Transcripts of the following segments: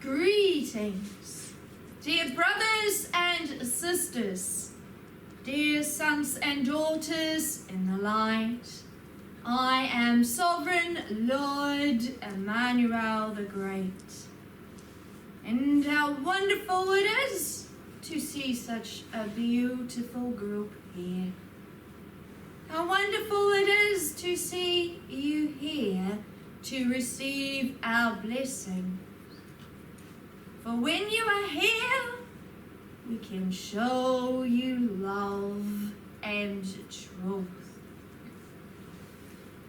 Greetings, dear brothers and sisters, dear sons and daughters in the light. I am Sovereign Lord Emmanuel the Great. And how wonderful it is to see such a beautiful group here. How wonderful it is to see you here to receive our blessing. For when you are here, we can show you love and truth.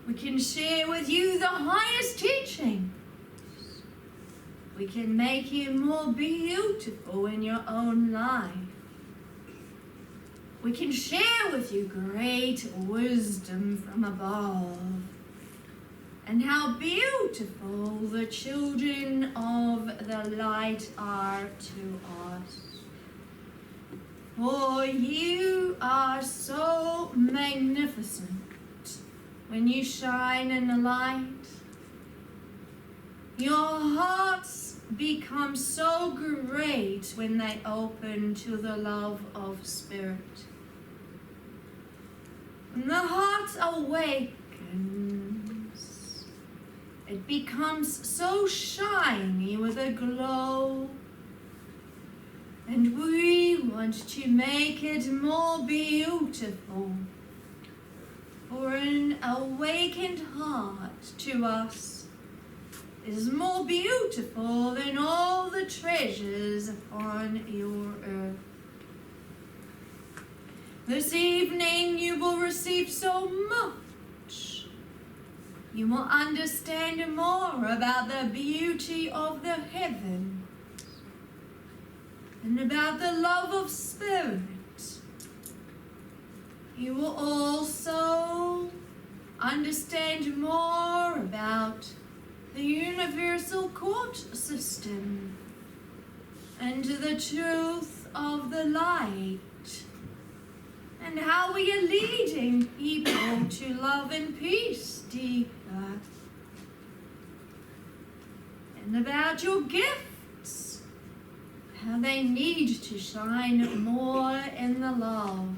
We can share with you the highest teaching. We can make you more beautiful in your own life. We can share with you great wisdom from above. And how beautiful the children of the light are to us. For you are so magnificent when you shine in the light. Your hearts become so great when they open to the love of Spirit. When the heart awakens, it becomes so shiny with a glow. And we want to make it more beautiful. For an awakened heart to us is more beautiful than all the treasures upon your earth. This evening you will receive so much. You will understand more about the beauty of the heavens and about the love of Spirit. You will also understand more about the universal court system and the truth of the light, and how we are leading people to love and peace deeper, and about your gifts, how they need to shine more in the love.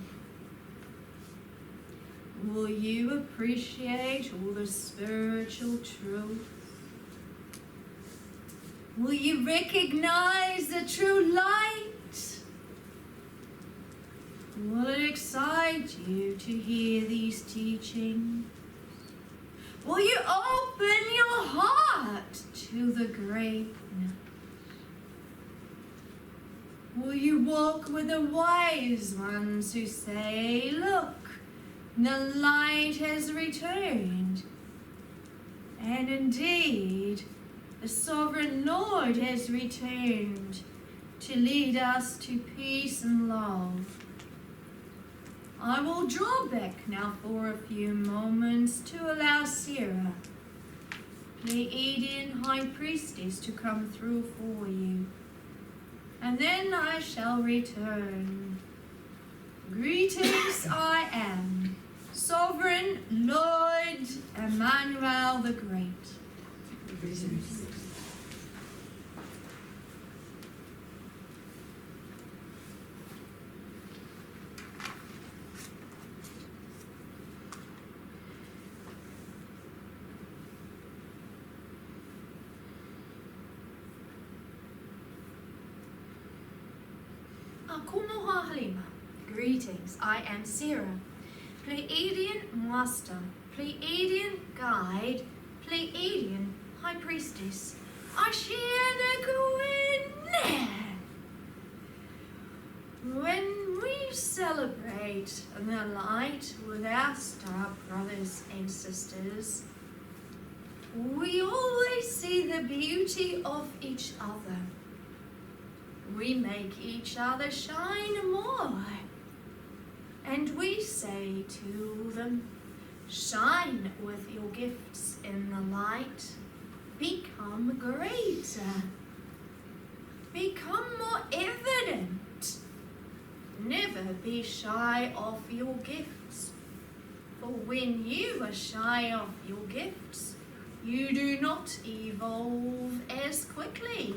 Will you appreciate all the spiritual truth? Will you recognize the true light? Will it excite you to hear these teachings? Will you open your heart to the greatness? Will you walk with the wise ones who say, look, the light has returned, and indeed, the Sovereign Lord has returned to lead us to peace and love. I will draw back now for a few moments to allow Sarah, Pleiadian High Priestess, to come through for you, and then I shall return. Greetings, I am Sovereign Lord Emmanuel the Great. Greetings. Akumoha Halima. Greetings, I am Sarah, Pleiadian Master, Pleiadian Guide, Pleiadian High Priestess, Ashiana Gwyn. When we celebrate the light with our star brothers and sisters, we always see the beauty of each other. We make each other shine more. And we say to them, shine with your gifts in the light. Become greater. Become more evident. Never be shy of your gifts. For when you are shy of your gifts, you do not evolve as quickly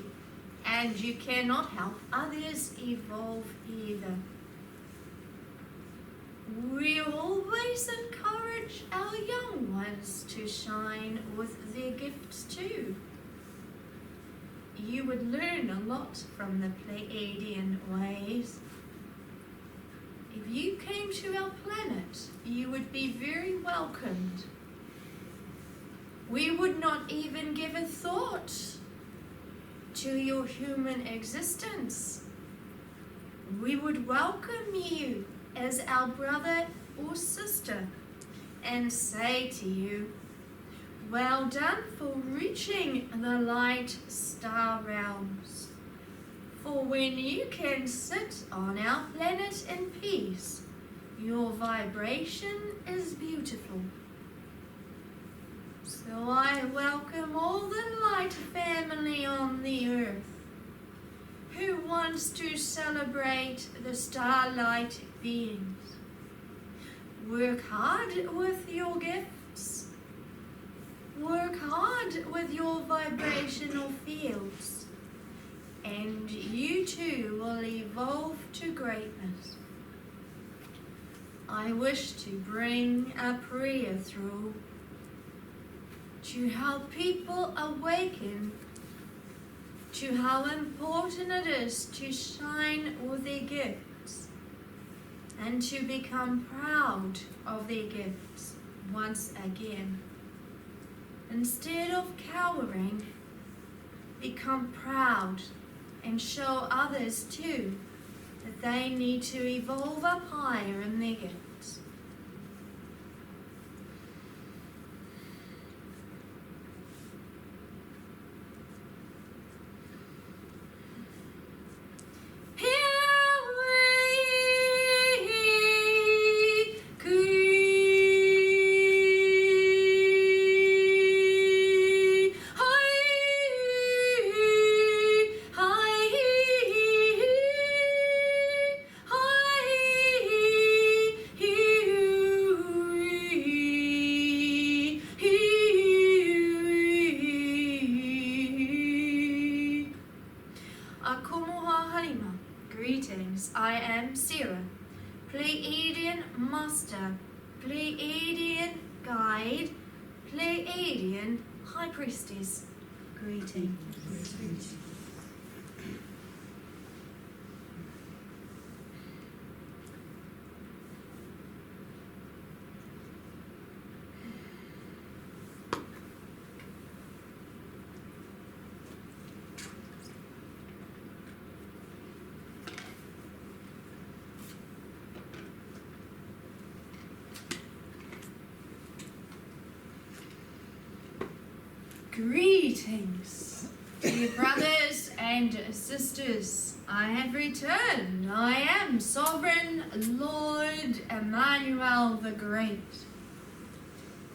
and you cannot help others evolve either. We always encourage our young ones to shine with their gifts too. You would learn a lot from the Pleiadian ways. If you came to our planet, you would be very welcomed. We would not even give a thought to your human existence. We would welcome you as our brother or sister and say to you, well done for reaching the light star realms. For when you can sit on our planet in peace, your vibration is beautiful. So I welcome all the light family on the earth who wants to celebrate the starlight beings. Work hard with your gifts. Work hard with your vibrational fields, and you too will evolve to greatness. I wish to bring a prayer through to help people awaken to how important it is to shine with their gifts and to become proud of their gifts once again. Instead of cowering, become proud and show others too that they need to evolve up higher in their gifts. Greetings, I am Sarah, Pleiadian Master, Pleiadian Guide, Pleiadian High Priestess. Greetings. Greetings, dear brothers and sisters. I have returned. I am Sovereign Lord Emmanuel the Great.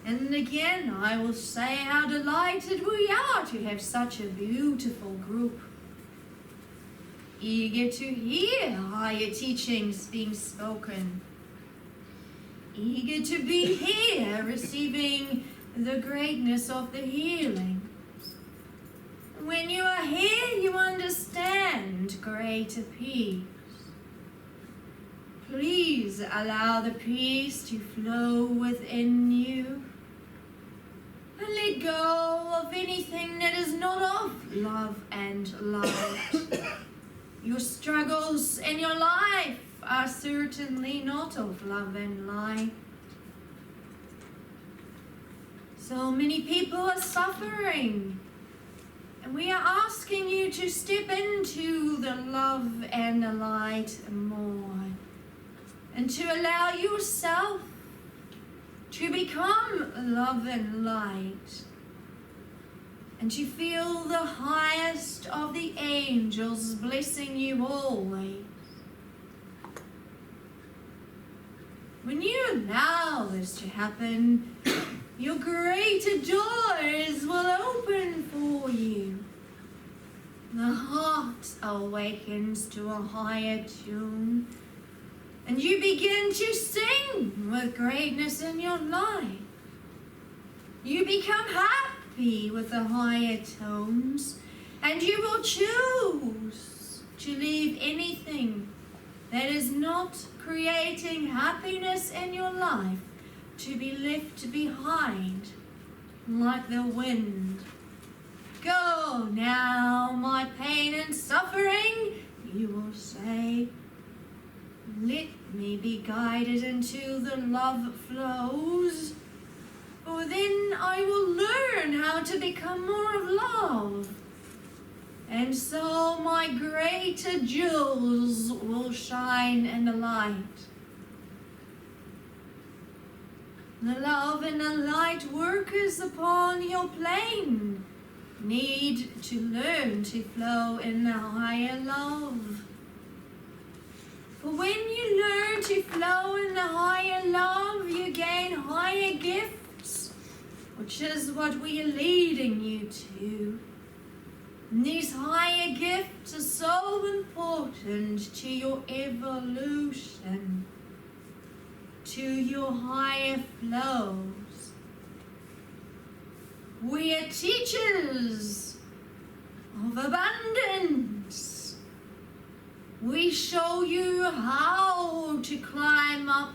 And again, I will say how delighted we are to have such a beautiful group, eager to hear higher teachings being spoken, eager to be here receiving the greatness of the healing. When you are here, you understand greater peace. Please allow the peace to flow within you. And let go of anything that is not of love and light. Your struggles in your life are certainly not of love and light. So many people are suffering, and we are asking you to step into the love and the light more, and to allow yourself to become love and light, and to feel the highest of the angels blessing you always. When you allow this to happen, your greater doors will open for you. The heart awakens to a higher tune, and you begin to sing with greatness in your life. You become happy with the higher tones, and you will choose leave anything that is not creating happiness in your life to be left behind like the wind. Go now, my pain and suffering, you will say. Let me be guided into the love flows, for then I will learn how to become more of love. And so my greater jewels will shine in the light. The love and the light workers upon your plane need to learn to flow in the higher love. For when you learn to flow in the higher love, you gain higher gifts, which is what we are leading you to. And these higher gifts are so important to your evolution, to your higher flows. We are teachers of abundance. We show you how to climb up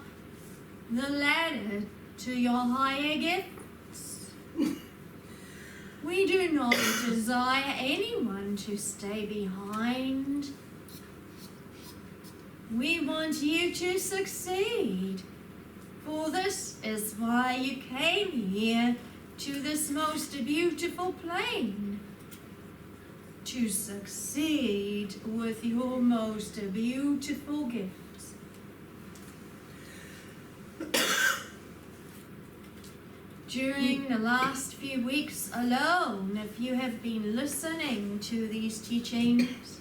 the ladder to your higher gifts. We do not desire anyone to stay behind. We want you to succeed, for this is why you came here to this most beautiful plane, to succeed with your most beautiful gifts. During the last few weeks alone, if you have been listening to these teachings,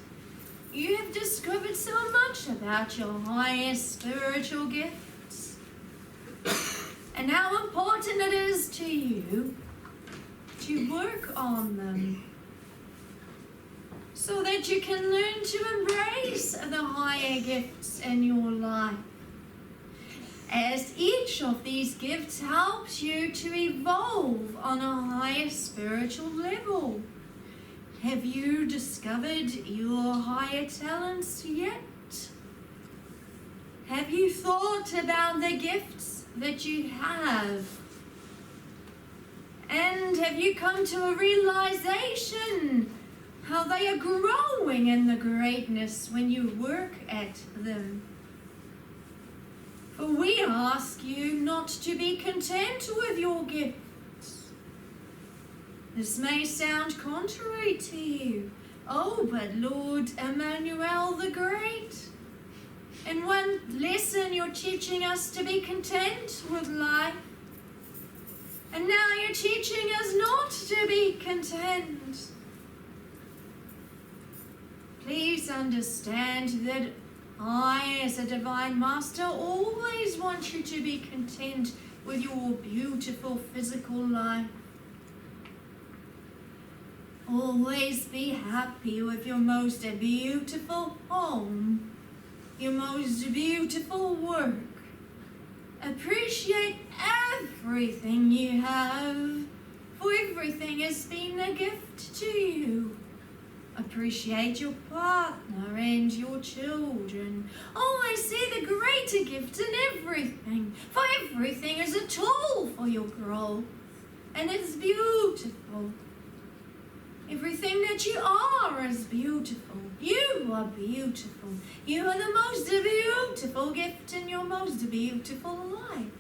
you have discovered so much about your highest spiritual gifts and how important it is to you to work on them so that you can learn to embrace the higher gifts in your life, as each of these gifts helps you to evolve on a higher spiritual level. Have you discovered your higher talents yet? Have you thought about the gifts that you have? And have you come to a realization how they are growing in the greatness when you work at them? For we ask you not to be content with your gifts. This may sound contrary to you. Oh, but Lord Emmanuel the Great, in one lesson you're teaching us to be content with life. And now you're teaching us not to be content. Please understand that I, as a divine master, always want you to be content with your beautiful physical life. Always be happy with your most beautiful home, your most beautiful work. Appreciate everything you have, for everything has been a gift to you. Appreciate your partner and your children. Always see the greater gift in everything, for everything is a tool for your growth, and it's beautiful. Everything that you are is beautiful. You are beautiful. You are the most beautiful gift in your most beautiful life.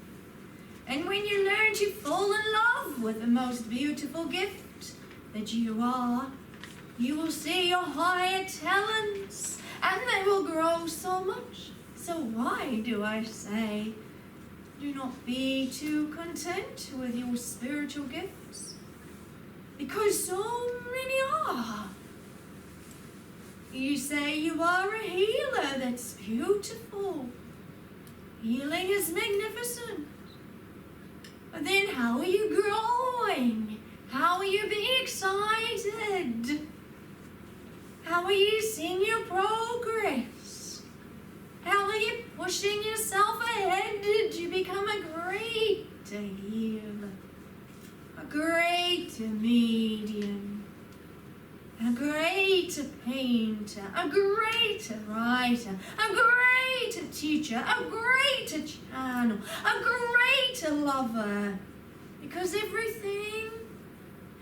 And when you learn to fall in love with the most beautiful gift that you are, you will see your higher talents, and they will grow so much. So why do I say, do not be too content with your spiritual gifts? Because so many are. You say you are a healer. That's beautiful. Healing is magnificent. But then how are you growing? How are you being excited? How are you seeing your progress? How are you pushing yourself ahead to become a greater healer, a greater medium, a great painter, a great writer, a great teacher, a great channel, a great lover, because everything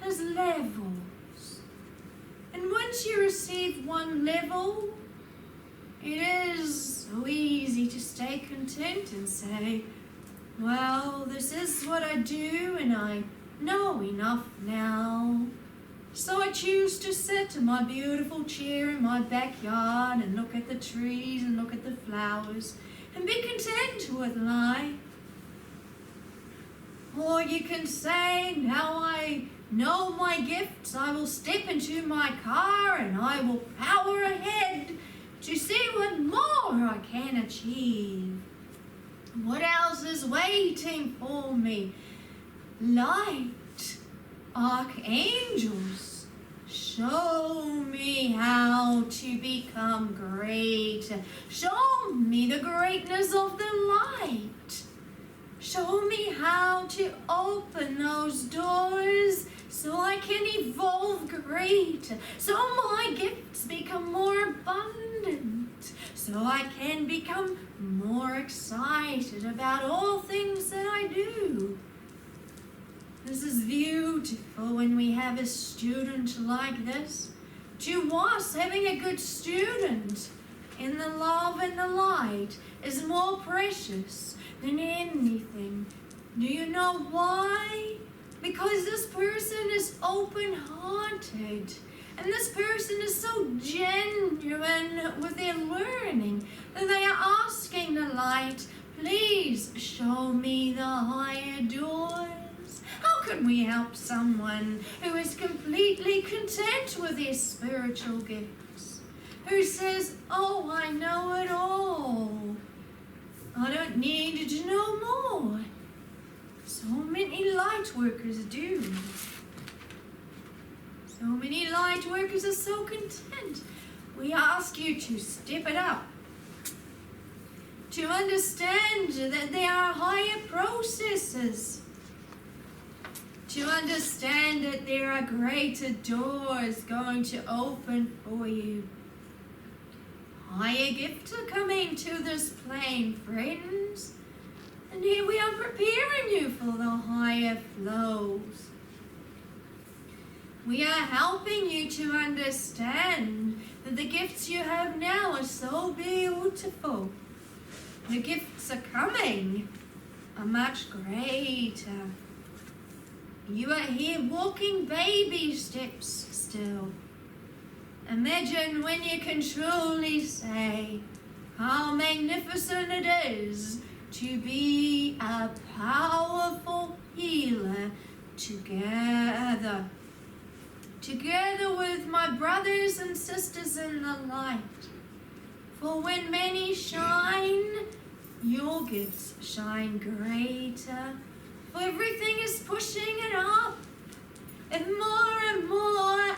has levels. And once you receive one level, it is so easy to stay content and say, well, this is what I do and I know enough now. So I choose to sit in my beautiful chair in my backyard and look at the trees and look at the flowers and be content with life. Or you can say, now I know my gifts, I will step into my car and I will power ahead to see what more I can achieve. What else is waiting for me? Light, archangels, show me how to become great. Show me the greatness of the light. Show me how to open those doors so I can evolve great, so my gifts become more abundant, so I can become more excited about all things that I do. This is beautiful when we have a student like this. To us, having a good student in the love and the light is more precious than anything. Do you know why? Because this person is open-hearted, and this person is so genuine with their learning that they are asking the light, please show me the higher doors. How can we help someone who is completely content with their spiritual gifts, who says, oh, I know it all, I don't need to know more? So many light workers do. So many light workers are so content. We ask you to step it up, to understand that there are higher processes, to understand that there are greater doors going to open for you. Higher gifts are coming to this plane, friends. And here we are preparing you for the higher flows. We are helping you to understand that the gifts you have now are so beautiful. The gifts are coming are much greater. You are here walking baby steps still. Imagine when you can truly say how magnificent it is to be a powerful healer together with my brothers and sisters in the light. For when many shine, your gifts shine greater. For everything is pushing it up. And more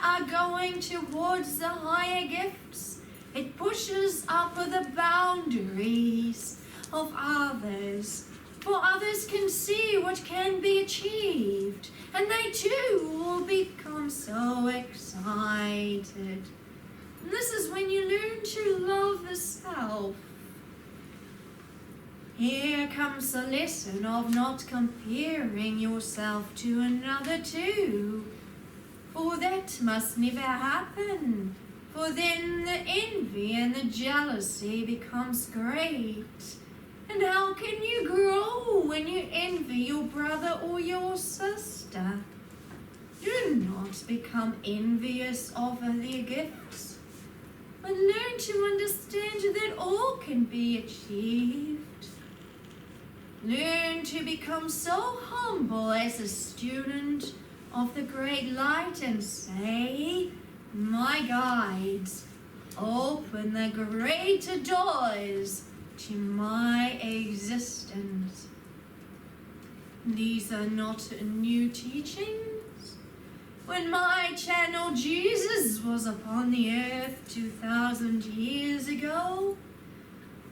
are going towards the higher gifts. It pushes up the boundaries of others, for others can see what can be achieved, and they too will become so excited. And this is when you learn to love the self. Here comes the lesson of not comparing yourself to another too, for that must never happen, for then the envy and the jealousy becomes great. And how can you grow when you envy your brother or your sister? Do not become envious of their gifts, but learn to understand that all can be achieved. Learn to become so humble as a student of the great light and say, my guides, open the greater doors to my existence. These are not new teachings. When my channel Jesus was upon the earth 2,000 years ago,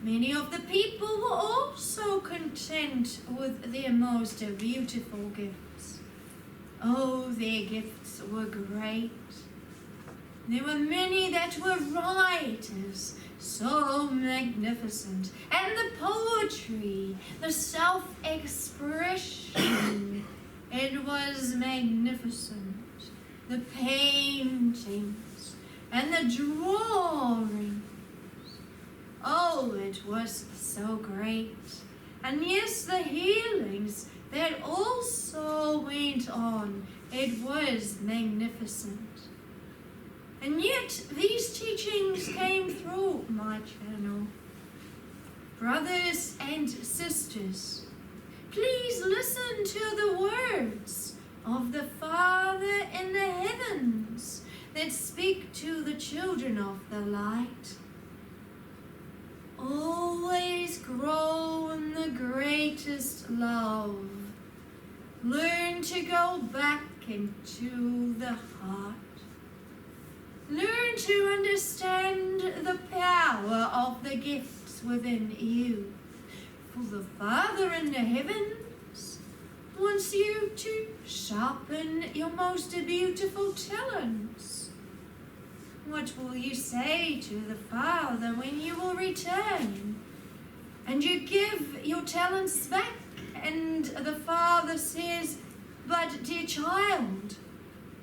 many of the people were also content with their most beautiful gifts. Oh, their gifts were great. There were many that were writers, so magnificent, and the poetry, the self-expression, it was magnificent. The paintings and the drawings, oh, it was so great. And yes, the healings that also went on, it was magnificent. And yet, these teachings came through my channel. Brothers and sisters, please listen to the words of the Father in the heavens that speak to the children of the light. Always grow in the greatest love. Learn to go back into the heart. Learn to understand the power of the gifts within you. For the Father in the heavens wants you to sharpen your most beautiful talents. What will you say to the Father when you will return and you give your talents back and the Father says, "But dear child,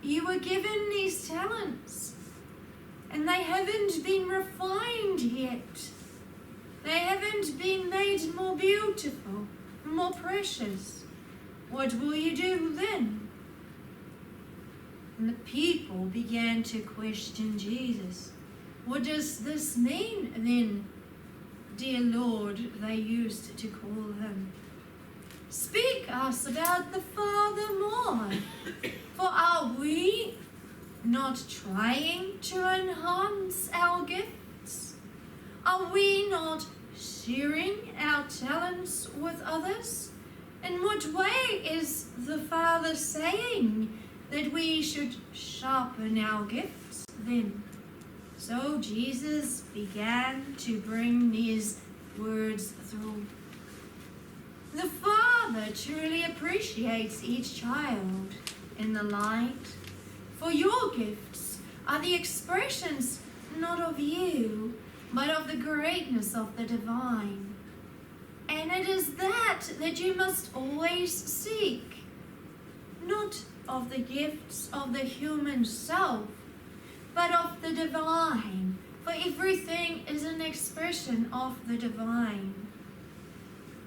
you were given these talents and they haven't been refined yet. They haven't been made more beautiful, more precious. What will you do then?" And the people began to question Jesus. "What does this mean then, dear Lord?" they used to call him. "Speak us about the Father more. For are we not trying to enhance our gifts? Are we not sharing our talents with others? In what way is the Father saying that we should sharpen our gifts then?" So Jesus began to bring these words through. The Father truly appreciates each child in the light, for your gifts are the expressions not of you, but of the greatness of the divine. And it is that you must always seek, not of the gifts of the human self, but of the divine, for everything is an expression of the divine.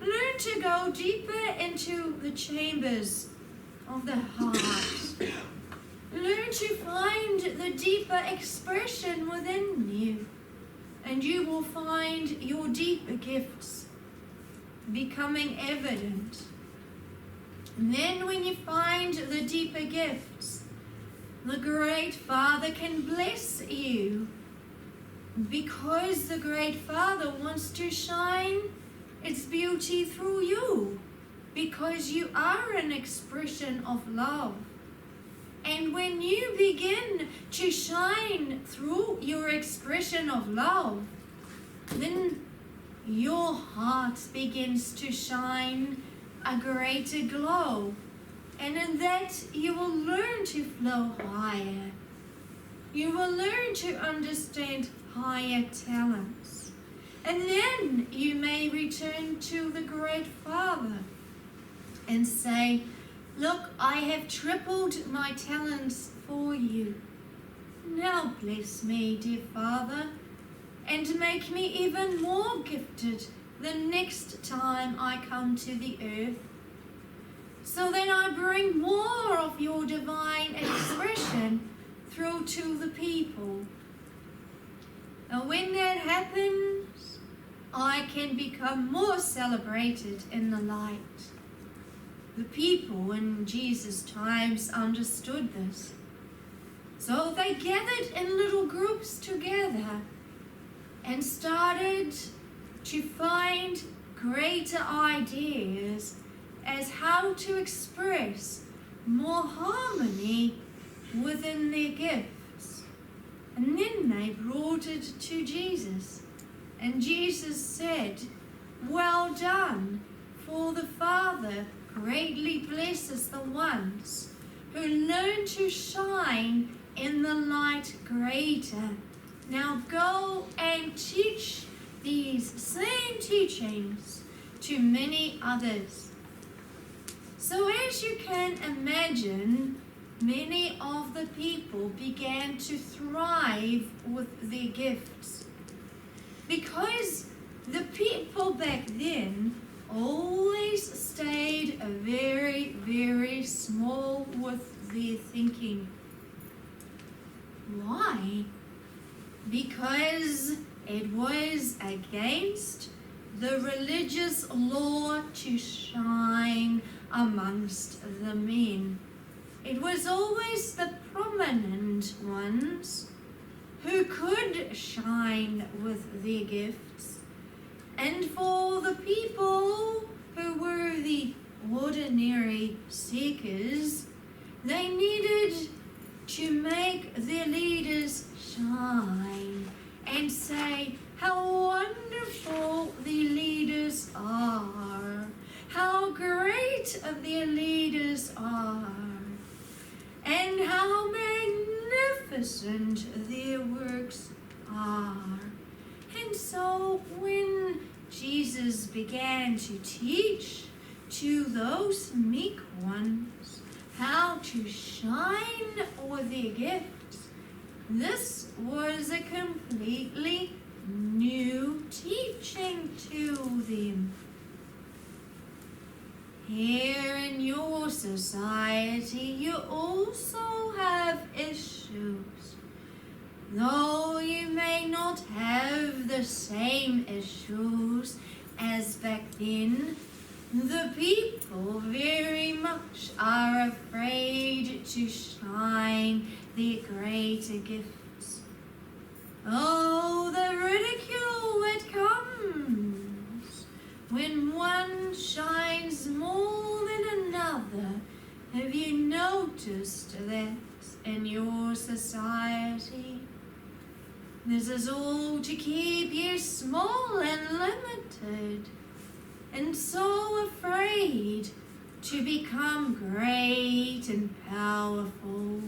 Learn to go deeper into the chambers of the heart. Learn to find the deeper expression within you, and you will find your deeper gifts becoming evident. And then when you find the deeper gifts, the great Father can bless you, because the great Father wants to shine its beauty through you, because you are an expression of love. And when you begin to shine through your expression of love, then your heart begins to shine a greater glow. And in that you will learn to flow higher. You will learn to understand higher talents. And then you may return to the great Father and say, "Look, I have tripled my talents for you. Now bless me, dear Father, and make me even more gifted the next time I come to the earth, so that I bring more of your divine expression through to the people." And when that happens, I can become more celebrated in the light. The people in Jesus' times understood this. So they gathered in little groups together and started to find greater ideas as how to express more harmony within their gifts. And then they brought it to Jesus. And Jesus said, "Well done, for the Father greatly blesses the ones who learn to shine in the light greater. Now go and teach these same teachings to many others. So as you can imagine, many of the people began to thrive with their gifts. Because the people back then always stayed very, very small with their thinking. Why? Because it was against the religious law to shine amongst the men. It was always the prominent ones who could shine with their gifts. And for the people who were the ordinary seekers, they needed to make their leaders shine and say how wonderful the leaders are, how great their leaders are, and how magnificent their works are. And so when Jesus began to teach to those meek ones how to shine with their gifts, this was a completely new teaching to them. Here in your society, you also have issues. Though you may not have the same issues as back then, the people very much are afraid to shine their greater gifts. Oh, the ridicule that comes when one shines more than another. Have you noticed that in your society? This is all to keep you small and limited, and so afraid to become great and powerful.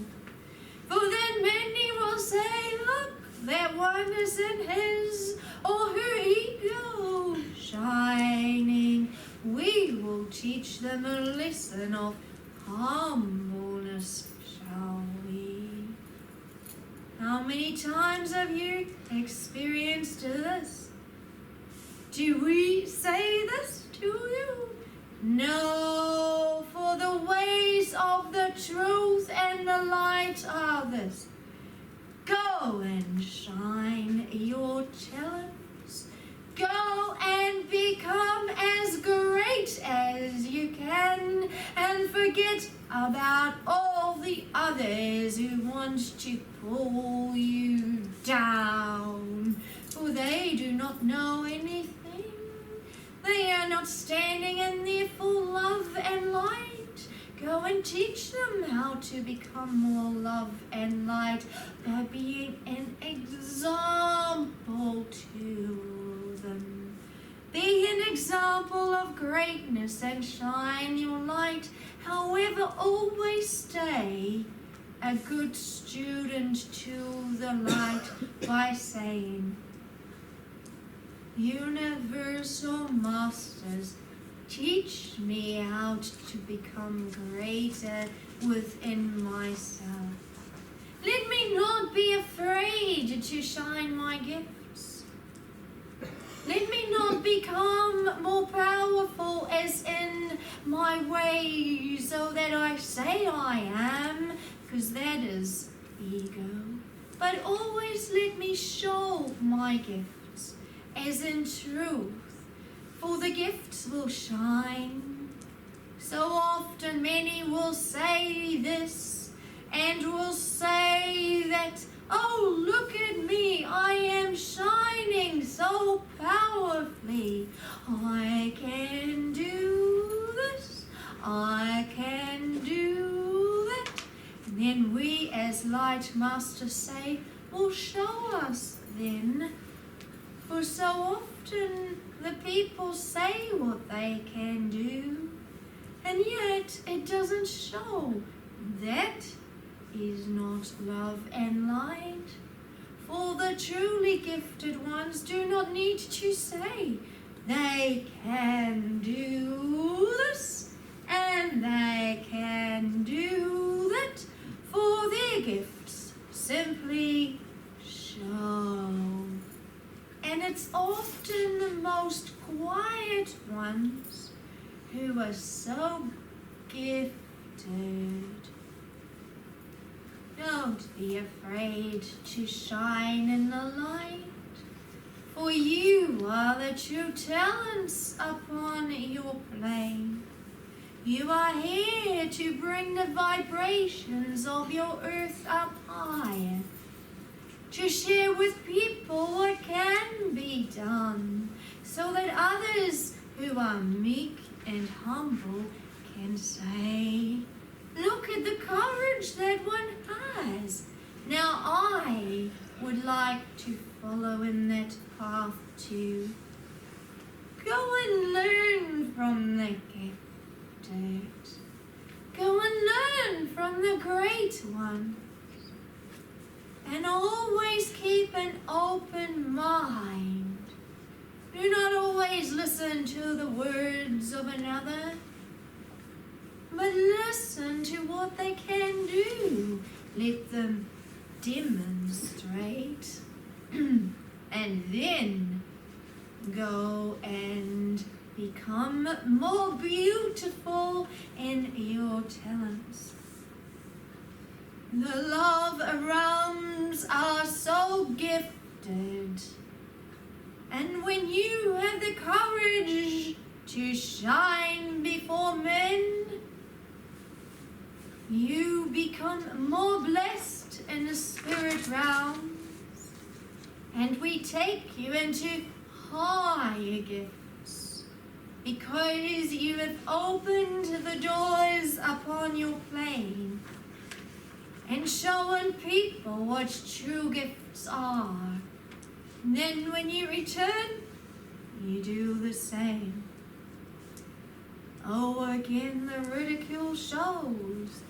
For then many will say, look, that one is in his or her ego shining. We will teach them a lesson of humbleness, shall we? How many times have you experienced this? Do we say this to you? No, for the ways of the truth and the light are this. Go and shine your talents. Go and become as great as you can, and forget about all the others who want to pull you down, for they do not know anything. They are not standing in their full love and light. Go and teach them how to become more love and light by being an example to them. Be an example of greatness and shine your light. However, always stay a good student to the light by saying, Universal Masters, teach me how to become greater within myself. Let me not be afraid to shine my gifts. Let me not become more powerful as in my way so that I say I am, because that is ego. But always let me show my gifts as in truth, for the gifts will shine. So often many will say this and will say that, oh, look at me, I am shining so powerfully. I can do this, I can do that. And then we as light masters say, well, show us then. For so often the people say what they can do, and yet it doesn't show that is not love and light. For the truly gifted ones do not need to say they can do this and they can do that, for their gifts simply show. And it's often the most quiet ones who are so gifted. Don't be afraid to shine in the light, for you are the true talents upon your plane. You are here to bring the vibrations of your earth up higher, to share with people what can be done, so that others who are meek and humble can say, look at the courage that one has. Now I would like to follow in that path too. Go and learn from the gifted. Go and learn from the great ones. And always keep an open mind. Do not always listen to the words of another, but listen to what they can do. Let them demonstrate. And then go and become more beautiful in your talents. The love realms are so gifted. And when you have the courage to shine before men, you become more blessed in the spirit realms, and we take you into higher gifts because you have opened the doors upon your plane and shown people what true gifts are. And then when you return, you do the same. Oh, again the ridicule shows,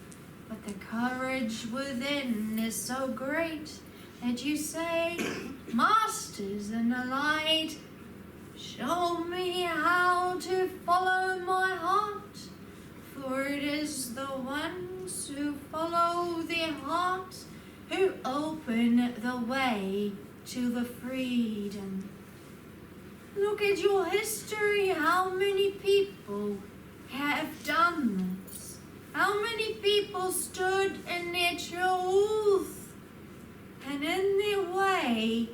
but the courage within is so great that you say, Masters in the light, show me how to follow my heart, for it is the ones who follow their heart who open the way to the freedom. Look at your history, how many people have done this. How many people stood in their truth and in their way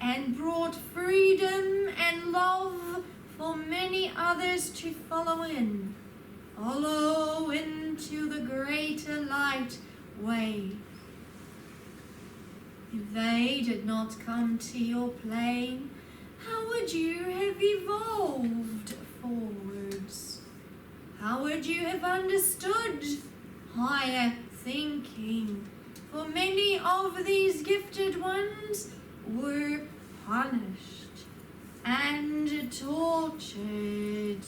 and brought freedom and love for many others to follow in. Follow into the greater light way. If they did not come to your plane, how would you have evolved forwards? How would you have understood higher thinking? For many of these gifted ones were punished and tortured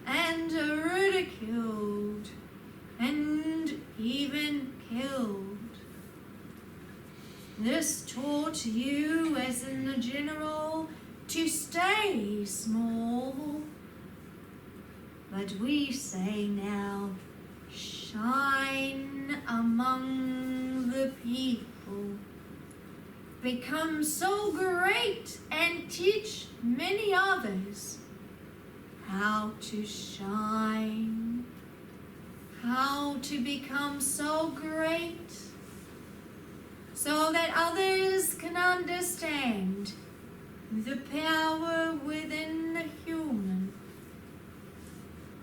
and ridiculed and even killed. This taught you, as in the general, to stay small. But we say now, shine among the people. Become so great and teach many others how to shine, how to become so great, so that others can understand the power within the human.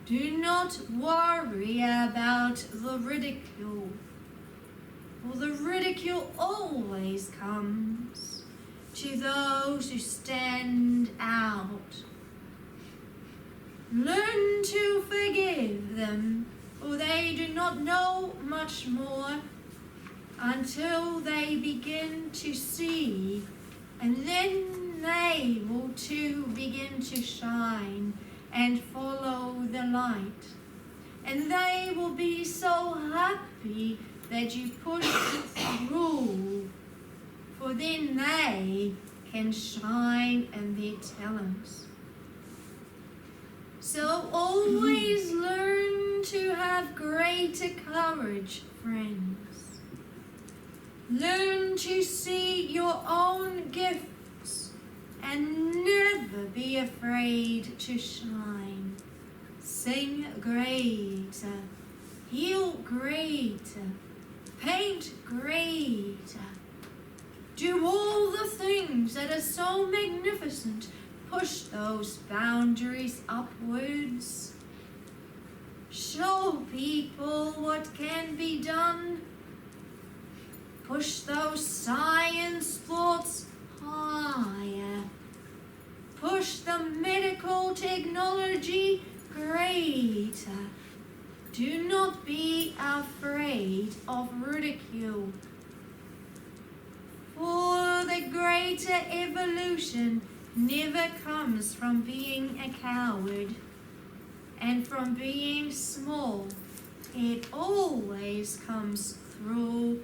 Do not worry about the ridicule, for the ridicule always comes to those who stand out. Learn to forgive them, for they do not know much more until they begin to see, and then they will too begin to shine and follow the light. And they will be so happy that you push through, for then they can shine in their talents. So always learn to have greater courage, friends. Learn to see your own gifts and never be afraid to shine. Sing greater, heal greater, paint greater. Do all the things that are so magnificent. Push those boundaries upwards. Show people what can be done. Push those science thoughts higher. Push the medical technology greater. Do not be afraid of ridicule. For the greater evolution never comes from being a coward and from being small. It always comes through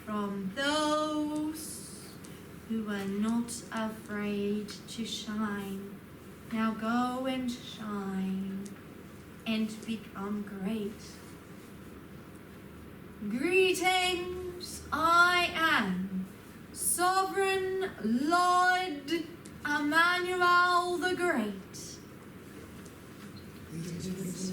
from those who are not afraid to shine. Now go and shine and become great. Greetings, I am Sovereign Lord Emmanuel the Great. Greetings,